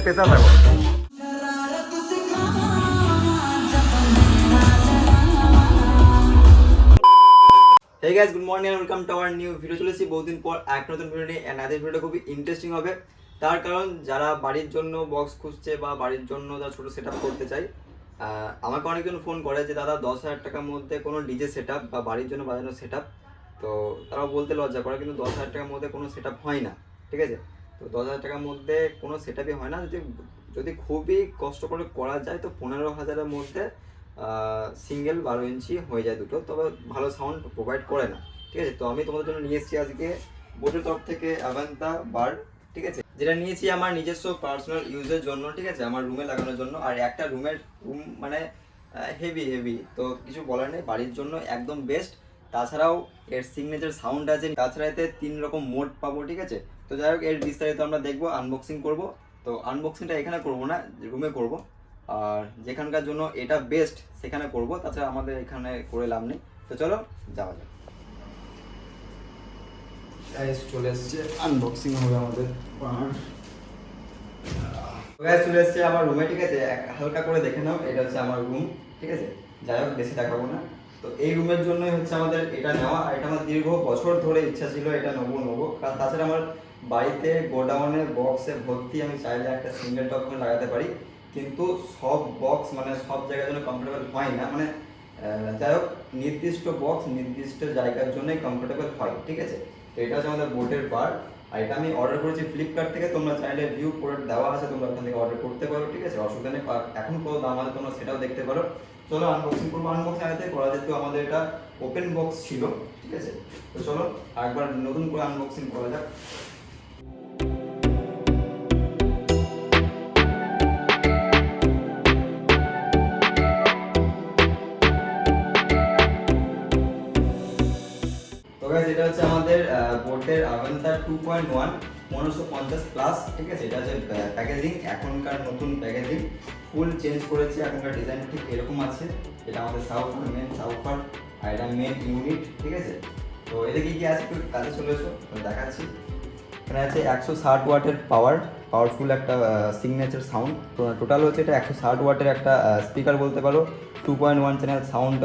Special থাকো। Hey guys, good morning and welcome to our new video. চলেছি বহুদিন পর এক নতুন ভিডিও নিয়ে। এন্ড আজকের ভিডিওটা খুবই ইন্টারেস্টিং হবে, তার কারণ যারা বাড়ির জন্য বক্স খুঁজছে বা বাড়ির জন্য যারা ছোটো সেট আপ করতে চাই, আমাকে অনেকজন ফোন করে যে দাদা 10,000 টাকার মধ্যে কোনো ডিজে সেট আপ বা বাড়ির জন্য বাজানো সেট আপ। তো তারাও বলতে লজ্জা করে, কিন্তু 10,000 টাকার মধ্যে কোনো সেট আপ হয় না, ঠিক আছে? তো 10,000 টাকার মধ্যে কোনো সেট আপই হয় না। যদি খুবই কষ্ট করে করা যায় তো 15,000-এর মধ্যে সিঙ্গেল 12 ইঞ্চি হয়ে যায় দুটো, তবে ভালো সাউন্ড প্রোভাইড করে না, ঠিক আছে? তো আমি তোমাদের জন্য নিয়ে এসেছি আজকে বোটের তরফ থেকে অ্যাভান্তা বার, ঠিক আছে? যেটা নিয়েছি আমার নিজস্ব পার্সোনাল ইউজের জন্য, ঠিক আছে, আমার রুমে লাগানোর জন্য। আর একটা রুম মানে হেভি, তো কিছু বলার নেই, বাড়ির জন্য একদম বেস্ট। তাছাড়াও এর সিগনেচার সাউন্ড আছে, তাছাড়া এতে 3 রকম মোড পাবো, ঠিক আছে? তো যাই হোক, এর বিস্তারিত আমরা দেখবো, আনবক্সিং করব। তো আনবক্সিংটা এখানে করব না, রুমে করব। আর যেখানকার জন্য এটা বেস্ট সেখানে করব, তাছাড়া আমাদের এখানে করে লাভ নেই। তো চলো যাওয়া যাক। গাইস চলে এসছে, আনবক্সিং হবে আমাদের। গাইস চলে এসছে আমার রুমে, ঠিক আছে? হালকা করে দেখে নাও, এটা হচ্ছে আমার রুম, ঠিক আছে? যাই হোক, বেশি দেখাবো না। তো এই রুমের জন্যই হচ্ছে আমাদের এটা নেওয়া। আর এটা আমার দীর্ঘ বছর ধরে ইচ্ছা ছিল এটা নেবো। কারণ তাছাড়া আমার বাড়িতে গোডাউনে বক্সে ভর্তি, আমি চাইলে একটা সিঙ্গেল টপ করে লাগাতে পারি, কিন্তু সব বক্স মানে সব জায়গার জন্য কমফোর্টেবল হয় না। মানে যাই হোক, নির্দিষ্ট বক্স নির্দিষ্ট জায়গার জন্যই কমফোর্টেবল হয়, ঠিক আছে? তো এটা হচ্ছে আমাদের বোটের বার। আর এটা আমি অর্ডার করেছি ফ্লিপকার্ট থেকে। তোমরা চাইলে ভিউ প্রোডাক্ট দেওয়া আছে, তোমরা ওখান থেকে অর্ডার করতে পারো, ঠিক আছে? অসুবিধা নেই। এখন কত দাম আছে তোমরা সেটাও দেখতে পারো। চলো আনবক্সিং করবো। আনবক্সিং আগে করা যেত, আমাদের এটা ওপেন বক্স ছিল, ঠিক আছে? তো চলো আরেকবার নতুন করে আনবক্সিং করা যাক। এটা হচ্ছে আমাদের বোটের অ্যাভান্তা 2.1 1550 প্লাস, ঠিক আছে? এটা হচ্ছে প্যাকেজিং, এখনকার নতুন প্যাকেজিং ফুল চেঞ্জ করেছে। এখনকার ডিজাইন ঠিক এরকম আছে। এটা আমাদের সাউফার, মেন সাউফার, আর এটা মেন ইউনিট, ঠিক আছে? তো এটা কি আছে একটু কাছে চলে এসো, দেখাচ্ছি। এখানে আছে 160 ওয়াটের পাওয়ারফুল একটা সিগনেচার সাউন্ড। তো টোটাল হচ্ছে এটা 160 ওয়াটের একটা স্পিকার বলতে পারো। 2.1 চ্যানেল সাউন্ড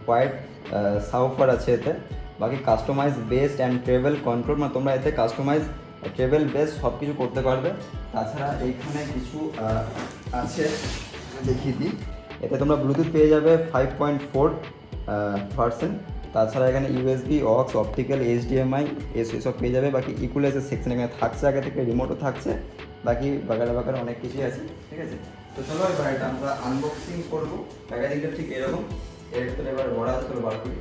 ওয়াইড সাউফার আছে এতে। বাকি customise based and treble control, মানে তোমরা এতে কাস্টমাইজ ট্রেভেল বেস সব কিছু করতে পারবে। তাছাড়া এইখানে কিছু আছে, দেখিয়ে দিই। এতে তোমরা ব্লুটুথ পেয়ে যাবে 5.4%। তাছাড়া এখানে ইউএসবি, অক্স, অপটিক্যাল, এইচডিএমআই এসব পেয়ে যাবে। বাকি ইকুয়ালাইজার সেকশন এখানে থাকছে, আগে থেকে রিমোটও থাকছে। বাকি বাগারে অনেক কিছুই আছে, ঠিক আছে? তো চলো এবার এটা আমরা আনবক্সিং করবো। প্যাকেজিংটা ঠিক এরকম। এর ভিতরে এবার বড় আছে, তোর বার করি।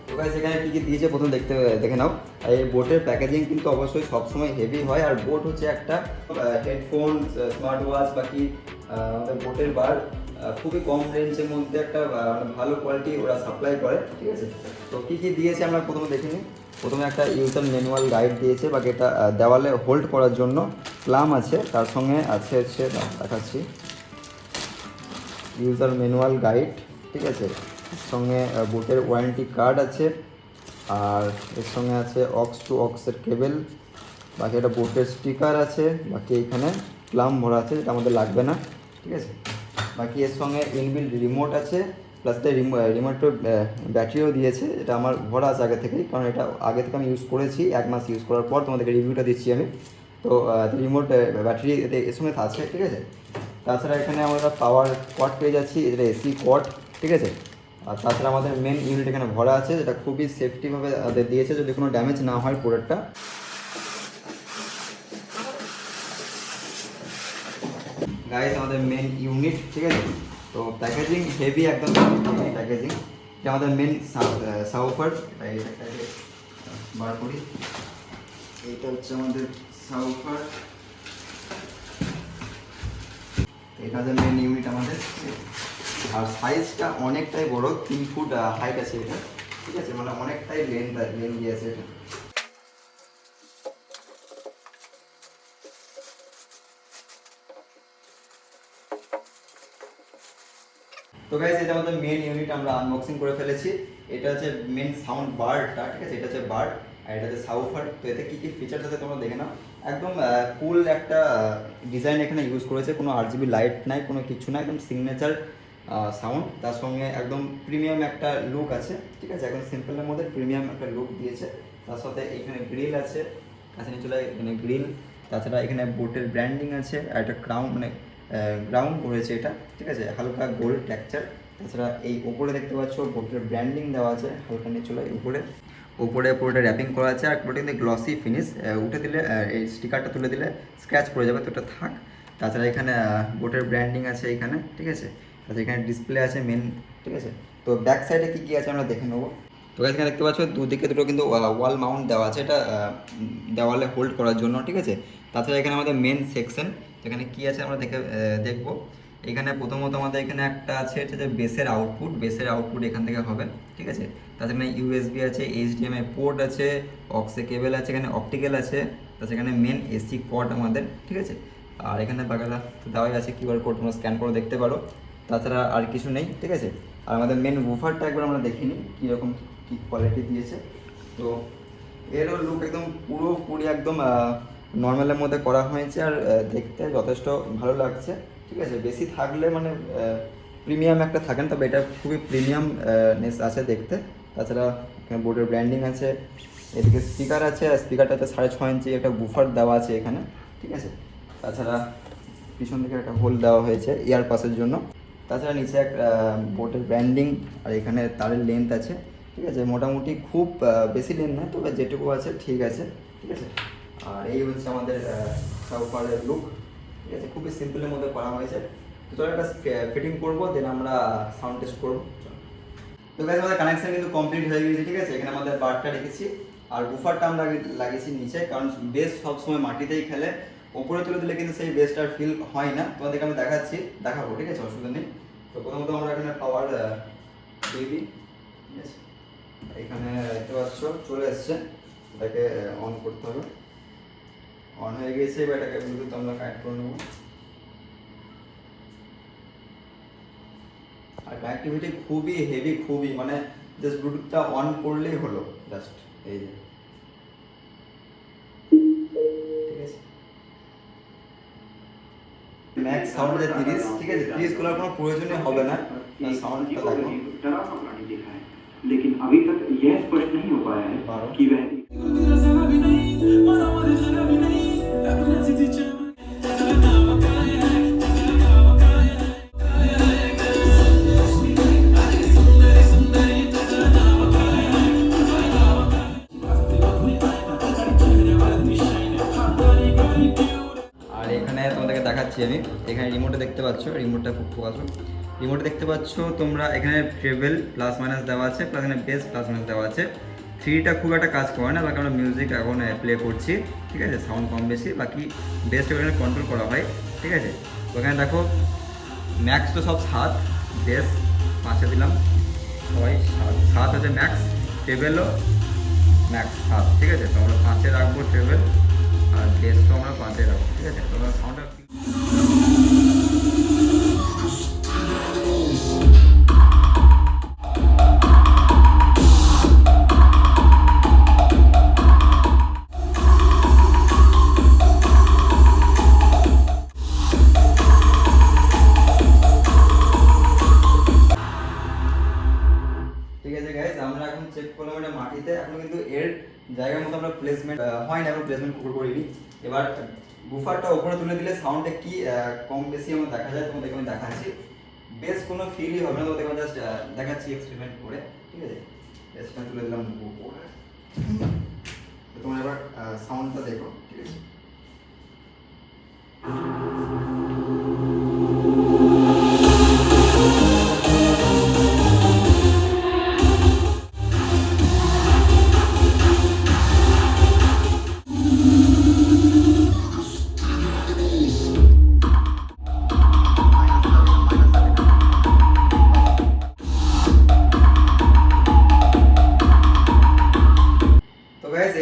তো গাইস এখানে কী কী দিয়েছে প্রথম দেখে নাও। আর এই বোটের প্যাকেজিং কিন্তু অবশ্যই সবসময় হেভি হয়। আর বোট হচ্ছে একটা হেডফোন, স্মার্ট ওয়াচ, বাকি আমাদের বোটের বার খুবই কম রেঞ্জের মধ্যে একটা ভালো কোয়ালিটি ওরা সাপ্লাই করে, ঠিক আছে? তো কী কী দিয়েছে আমরা প্রথমে দেখে নিই। প্রথমে একটা ইউজার ম্যানুয়াল গাইড দিয়েছে, বাকি এটা দেওয়ালে হোল্ড করার জন্য প্লাম আছে। তার সঙ্গে আছে হচ্ছে দেখাচ্ছি ইউজার ম্যানুয়াল গাইড, ঠিক আছে? এর সঙ্গে বোটের ওয়ারেন্টি কার্ড আছে। আর এর সঙ্গে আছে অক্স টু অক্সের কেবেল। বাকি একটা বোটের স্টিকার আছে। বাকি এখানে প্লাম ভরা আছে, যেটা আমাদের লাগবে না, ঠিক আছে? বাকি এর সঙ্গে ইনবিল্ট রিমোট আছে, প্লাস রিমোটের ব্যাটারিও দিয়েছে। এটা আমার ভরা আছে আগে থেকেই, কারণ এটা আগে থেকে আমি ইউজ করেছি। 1 মাস ইউজ করার পর তোমাদেরকে রিভিউটা দিচ্ছি আমি। তো রিমোট ব্যাটারি এর সঙ্গে আছে, ঠিক আছে? তাছাড়া এখানে আমরা পাওয়ার কর্ড পেয়ে যাচ্ছি, এটা এসি কর্ড, ঠিক আছে? আর তাছাড়া আমাদের মেন ইউনিট এখানে ভরা আছে, যেটা খুবই সেফটিভাবে দিয়েছে, যদি কোনো ড্যামেজ না হয় প্রোডাক্টটা। গাইস আমাদের মেন ইউনিট, ঠিক আছে? তো প্যাকেজিং হেভি, একদম হেভি প্যাকেজিং। এটা আমাদের মেন সাউফার, বার করি। এইটা হচ্ছে আমাদের সাউফার, এটা হচ্ছে মেন ইউনিট আমাদের। আর সাইজটা অনেকটাই বড়, 3 ফুট হাইট আছে এটা, ঠিক আছে? মানে অনেকটাই লেন্থ দিয়েছে এটা। তো গাইস এটা আমাদের মেন ইউনিট আমরা আনবক্সিং করে ফেলেছি। এটা হচ্ছে মেন সাউন্ড বারটা, ঠিক আছে? এটা হচ্ছে বার। আর এটাতে সাউফার। তো এতে কী কী ফিচার্স আছে তোমরা দেখে নাও। একদম কুল একটা ডিজাইন এখানে ইউজ করেছে, কোনো RGB লাইট নাই, কোনো কিছু নাই, একদম সিগনেচার সাউন্ড। তার সঙ্গে একদম প্রিমিয়াম একটা লুক আছে, ঠিক আছে, একদম সিম্পলের মধ্যে প্রিমিয়াম একটা লুক দিয়েছে। তার সাথে এখানে গ্রিল আছে, কাছে নিয়ে চলে এখানে গ্রিল। তাছাড়া এখানে বোটের ব্র্যান্ডিং আছে, আর একটা ক্রাউন মানে গ্রাউন্ড করেছে এটা, ঠিক আছে, হালকা গোল্ড টেক্সচার। তাছাড়া এই ওপরে দেখতে পাচ্ছ বোটের ব্র্যান্ডিং দেওয়া আছে, হালকা নিয়ে চলে উপরে পুরোটা র্যাপিং করা আছে। আর পুরোটা কিন্তু গ্লসি ফিনিশ, উঠে দিলে এই স্টিকারটা তুলে দিলে স্ক্র্যাচ পড়ে যাবে, তো এটা থাক। তাছাড়া এখানে বোটের ব্র্যান্ডিং আছে এখানে, ঠিক আছে। তাছাড়া এখানে ডিসপ্লে আছে মেন, ঠিক আছে। তো ব্যাক সাইডে কী কী আছে আমরা দেখে নেবো। তো এখানে দেখতে পাচ্ছ দুদিকে দুটো কিন্তু ওয়াল মাউন্ট দেওয়া আছে, এটা দেওয়ালে হোল্ড করার জন্য, ঠিক আছে। তাছাড়া এখানে আমাদের মেন সেকশন, এখানে কী আছে আমরা দেখবো। এখানে প্রথমত আমাদের এখানে একটা আছে, এটা যে বেসের আউটপুট এখান থেকে হবে, ঠিক আছে। তাছাড়া USB আছে, HDMI পোর্ট আছে, অক্সে কেবল আছে, এখানে অপটিক্যাল আছে। তাছাড়া এখানে মেন AC কর্ড আমাদের, ঠিক আছে। আর এখানে বাগালা দেওয়াই আছে, QR কোড তোমরা স্ক্যান করে দেখতে পারো। তাছাড়া আর কিছু নেই, ঠিক আছে। আর আমাদের মেন উফারটা একবার আমরা দেখিনি কীরকম কী কোয়ালিটি দিয়েছে। তো এরও লুক একদম পুরোপুরি একদম নর্মালের মধ্যে করা হয়েছে, আর দেখতে যথেষ্ট ভালো লাগছে, ঠিক আছে। বেশি থাকলে মানে প্রিমিয়াম একটা থাকেন, তবে এটা খুবই প্রিমিয়াম নেস আছে দেখতে। তাছাড়া এখানে বোর্ডের ব্র্যান্ডিং আছে, এদিকে স্পিকার আছে, আর স্পিকারটাতে 6.5 ইঞ্চি একটা বুফার দেওয়া আছে এখানে, ঠিক আছে। তাছাড়া পিছন দিকে একটা হোল দেওয়া হয়েছে ইয়ার পাসের জন্য। তাছাড়া নিচে একটা বোটের ব্র্যান্ডিং, আর এখানে তারের লেন্থ আছে, ঠিক আছে। মোটামুটি খুব বেশি লেন্থ নয়, তবে যেটুকু আছে ঠিক আছে, ঠিক আছে। আর এই হচ্ছে আমাদের সাউফারের লুক, ঠিক আছে, খুবই সিম্পলের মধ্যে করা হয়েছে। তো চলো একটা ফিটিং করবো, দেন আমরা সাউন্ড টেস্ট করবো। তো গাইস আমাদের কানেকশন কিন্তু কমপ্লিট হয়ে গেছে, ঠিক আছে। এখানে আমাদের বারটা রেখেছি, আর বুফারটা আমরা লাগিয়েছি নিচে, কারণ বেস সবসময় মাটিতেই খেলে, ওপরে তুলে দিলে কিন্তু সেই বেসটার ফিল হয় না। তোমাদেরকে আমি দেখাবো, ঠিক আছে, অসুবিধা নেই। তো প্রথমত আমরা এখানে পাওয়ার দিয়ে দিই, ঠিক আছে। এখানে দেখতে পাচ্ছ চলে এসছে, এটাকে অন করতে হবে। অন হয়ে গেছে, এবার এটাকে ব্লুটুথ আমরা কানেক্ট করে নেবো। আর কানেক্টিভিটি খুবই হেভি, খুবই মানে জাস্ট ব্লুটুথটা অন করলেই হলো, জাস্ট এই যে, ঠিক আছে। ম্যাক্স সাউন্ড আছে 30, ঠিক আছে। 30 করার কোনো প্রয়োজনই হবে না, সাউন্ডটা দেখো। लेकिन अभी तक यह स्पष्ट नहीं हो पाया है कि वह আর এখানে তোমাদেরকে দেখাচ্ছি আমি, এখানে রিমোটে দেখতে পাচ্ছ, রিমোটটা খুব ফোকাস, রিমোটে দেখতে পাচ্ছ তোমরা, এখানে ট্রেবেল প্লাস মাইনাস দেওয়া আছে, প্লাস এখানে বেস প্লাস মাইনাস দেওয়া আছে। 3টা খুব একটা কাজ করে না, বাকি আমরা মিউজিক এখন প্লে করছি, ঠিক আছে, সাউন্ড কম বেশি, বাকি বেসটা এখানে কন্ট্রোল করা হয়, ঠিক আছে। ওখানে দেখো ম্যাক্স তো সব 7, বেস 5-এ দিলাম, সবাই 7 হচ্ছে ম্যাক্স, ট্রেবেলও ম্যাক্স 7, ঠিক আছে। তো আমরা 5-এ রাখবো ট্রেবেল, আর বেসটাও আমরা 5-এ রাখবো, ঠিক আছে। তোমরা সাউন্ডটা আমরা এখন চেক করলাম এটা মাটিতে, এখন কিন্তু এর জায়গার মতো আমরা প্লেসমেন্ট হয় না, এখন প্লেসমেন্ট করিনি। এবার বুফারটা উপরে তুলে দিলে সাউন্ডটা কি কম বেশি আমার দেখা যায়, তোমাদেরকে আমি দেখাচ্ছি। বেশ কোনো ফিলই হবে না, তোমাদেরকে জাস্ট দেখাচ্ছি এক্সপেরিমেন্ট করে, ঠিক আছে। বেসটা তুলে দিলাম উপরে, তোমরা এবার সাউন্ডটা দেখো, ঠিক আছে।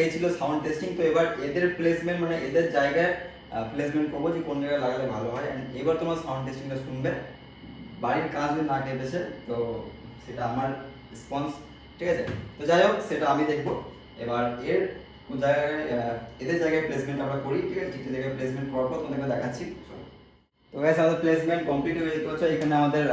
এই ছিল সাউন্ড টেস্টিং। তো এবার এদের প্লেসমেন্ট মানে এদের জায়গায় প্লেসমেন্ট করবো যে কোন জায়গায় লাগালে ভালো হয়। অ্যান্ড এবার তোমার সাউন্ড টেস্টিংটা শুনবে, বাড়ির কাজ যদি না কেটেছে তো সেটা আমার রেসপন্স, ঠিক আছে। তো যাই হোক সেটা আমি দেখবো। এবার এর জায়গায় এদের জায়গায় প্লেসমেন্ট আমরা করি, ঠিক আছে? তিনটে জায়গায় প্লেসমেন্ট করার পর তোমাদেরকে দেখাচ্ছি। তো গাইস আমাদের প্লেসমেন্ট কমপ্লিট হয়ে যেতে হচ্ছে। এখানে আমাদের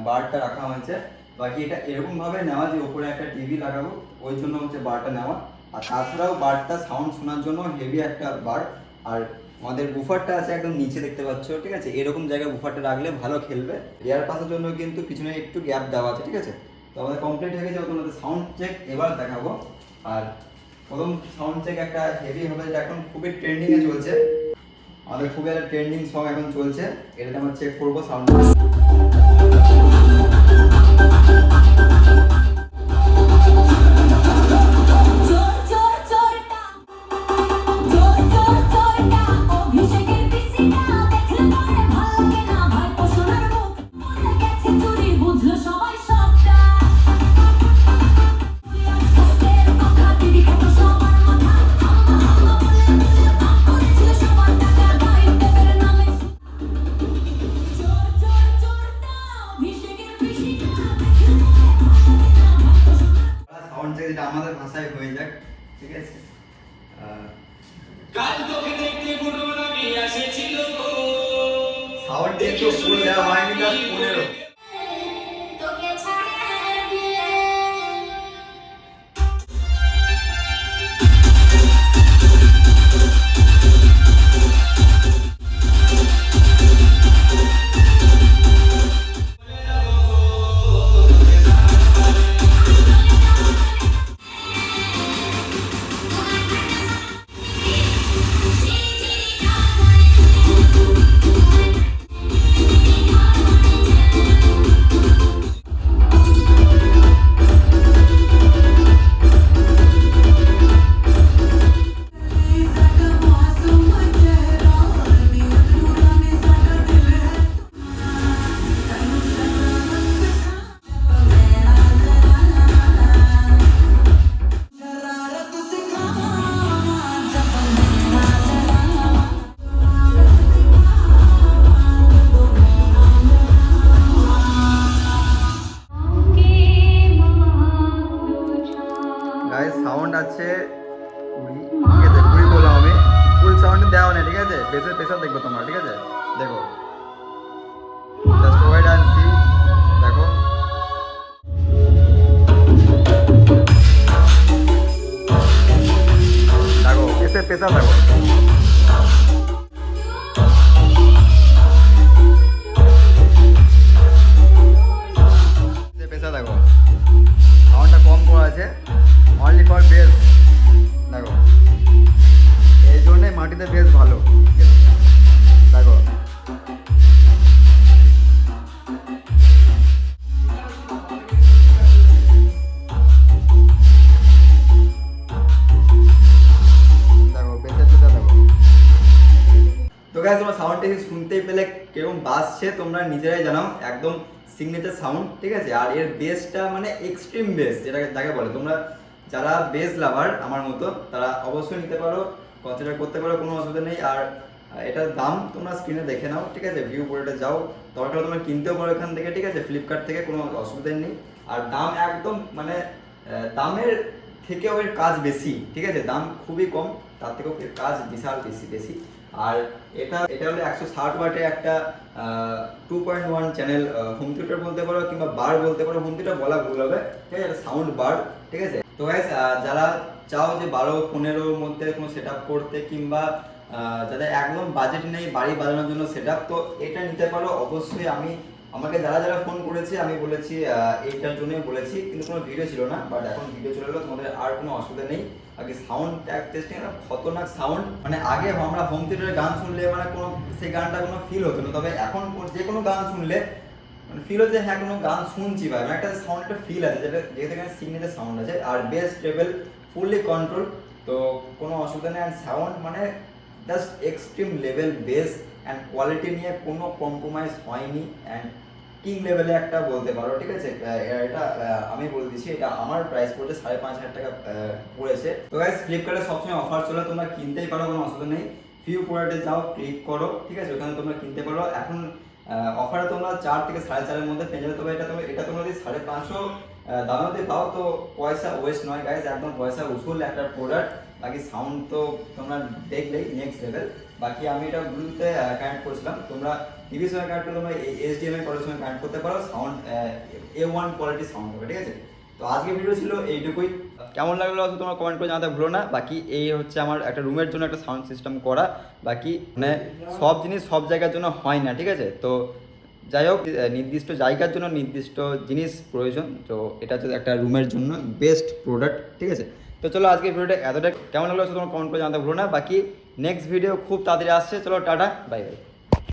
বারটা রাখা হয়েছে। বাকি এটা এরকম ভাবে নেওয়া যে উপরে একটা টিভি লাগাবো, ওই জন্য হচ্ছে বারটা নেওয়া। আর তাছাড়াও বারটা সাউন্ড শোনার জন্য হেভি একটা বার। আর আমাদের বুফারটা আছে একদম নিচে দেখতে পাচ্ছ, ঠিক আছে? এরকম জায়গায় বুফারটা রাখলে ভালো খেলবে। এয়ার পাসের জন্য কিন্তু পিছনে একটু গ্যাপ দেওয়া আছে, ঠিক আছে? তো আমাদের কমপ্লিট হয়ে গেছে। তোমাদের সাউন্ড চেক এবার দেখাবো। আর প্রথম সাউন্ড চেক একটা হেভি হবে, যেটা এখন খুবই ট্রেন্ডিংয়ে চলছে। আমাদের খুবই একটা ট্রেন্ডিং সং এখন চলছে, এটাতে আমরা চেক করবো সাউন্ড। সাউন্ড চেক যেটা আমাদের ভাষায় হয়ে যাক, ঠিক আছে? সাউন্ড একটু ফুল দেওয়া হয়নি, তার 15। গাইস সাউন্ড আছে 20, ঠিক আছে? 20 বললাম আমি, ফুল সাউন্ড দেওয়া নেই, ঠিক আছে? বেসের প্রেসার দেখবো তোমরা, ঠিক আছে? দেখো, জাস্ট ওয়েট এন্ড সি। দেখো, দেখো বেসের প্রেসার দেখো। প্রেসার দেখো, সাউন্ডটা কম করা আছে, অনলি ফর বেস। দেখো, এই জন্যই মাটিতে বেশ ভালো, ঠিক আছে? দেখো, দেখো বেসের প্রেসার দেখো। তো গাইস তোমরা সাউন্ডটা শুনতেই পেলে কিরকম বাজছে, তোমরা নিজেরাই জানাও। একদম সিগনেচার সাউন্ড, ঠিক আছে? আর এর বেসটা মানে এক্সট্রিম বেস, যেটাকে যাকে বলে। তোমরা যারা বেস লাভার আমার মতো, তারা অবশ্যই নিতে পারো, কনসিডার করতে পারো, কোনো অসুবিধা নেই। আর এটার দাম তোমরা স্ক্রিনে দেখে নাও, ঠিক আছে? ভিউ বোর্ডে যাও, দরকার তোমরা কিনতেও পারো এখান থেকে, ঠিক আছে? ফ্লিপকার্ট থেকে, কোনো অসুবিধা নেই। আর দাম একদম মানে দামের থেকেও এর কাজ বেশি, ঠিক আছে? দাম খুবই কম, তার থেকেও এর কাজ বিশাল বেশি। আর এটা হলো 160 ওয়াটের একটা 2.1 চ্যানেল হোম থিয়েটার বলতে পারো, কিংবা বার বলতে পারো। হোম থিয়েটার বলা ভুল হবে, ঠিক আছে? সাউন্ড বার, ঠিক আছে? তো গাইস যারা চাও যে 12-15 মধ্যে কোনো সেট আপ করতে, কিংবা যাদের একদম বাজেট নেই বাড়ি বাজানোর জন্য সেট আপ, তো এটা নিতে পারো অবশ্যই। আমাকে যারা ফোন করেছে আমি বলেছি এইটার জন্যই বলেছি, কিন্তু কোনো ভিডিও ছিল না। বাট এখন ভিডিও চলে এলো, তোমাদের আর কোনো অসুবিধা নেই। আগে সাউন্ড টেস্টিং খতরনাক সাউন্ড, মানে আগে আমরা হোম থিয়েটারে গান শুনলে মানে কোনো সেই গানটা কোনো ফিল হতো না। তবে এখন যে কোনো গান শুনলে মানে ফিল হচ্ছে হ্যাঁ কোনো গান শুনছি ভাই, মানে একটা সাউন্ড, একটা ফিল আছে, যেটা যেহেতু এখানে সিগনেচার সাউন্ড আছে। আর বেস টেবল ফুললি কন্ট্রোল, তো কোনো অসুবিধা নেই। অ্যান্ড সাউন্ড মানে just extreme level bass, and quality নিয়ে কোনো কম্প্রোমাইজ হয়নি। অ্যান্ড কিং লেভেলে একটা বলতে পারো, ঠিক আছে? এটা আমি বলে দিচ্ছি, এটা আমার প্রাইস পড়ছে 5,500 টাকা পড়েছে। তো গাইস ফ্লিপকার্টে সবসময় অফার চলে, তোমরা কিনতেই পারো, কোনো অসুবিধা নেই। ভিউ প্রোডাক্টে যাও, ক্লিক করো, ঠিক আছে? ওখানে তোমরা কিনতে পারো। এখন অফারে তোমরা 4 থেকে 4.5 মধ্যে পেয়ে যাবে। তবে এটা তোমরা যদি 550 দামেতে পাও, তো পয়সা ওয়েস্ট নয় গাইজ, একদম পয়সা উসুল একটা প্রোডাক্ট। বাকি সাউন্ড তো তোমরা দেখলেই নেক্সট লেভেল। বাকি আমি এটা ব্লুটুথে কানেক্ট করেছিলাম, তোমরা টিভির সঙ্গে কানেক্ট করে তোমরা HDMI কলের সঙ্গে কানেক্ট করতে পারো, সাউন্ড A1 কোয়ালিটি সাউন্ড হবে, ঠিক আছে। তো আজকের ভিডিও ছিল এইটুকুই, কেমন লাগলো অবশ্যই তোমরা কমেন্ট করে জানাতে ভুলো না। বাকি এই হচ্ছে আমার একটা রুমের জন্য একটা সাউন্ড সিস্টেম করা, বাকি মানে সব জিনিস সব জায়গার জন্য হয় না, ঠিক আছে। তো যাই হোক, নির্দিষ্ট জায়গার জন্য নির্দিষ্ট জিনিস প্রয়োজন, তো এটা হচ্ছে একটা রুমের জন্য বেস্ট প্রোডাক্ট, ঠিক আছে। তো চলো আজকের ভিডিওটা এতটা, কেমন লাগলো তোমার কমেন্ট করে জানাতে ভুলো না। বাকি নেক্সট ভিডিও খুব তাড়াতাড়ি আসছে, চলো টাটা বাই বাই।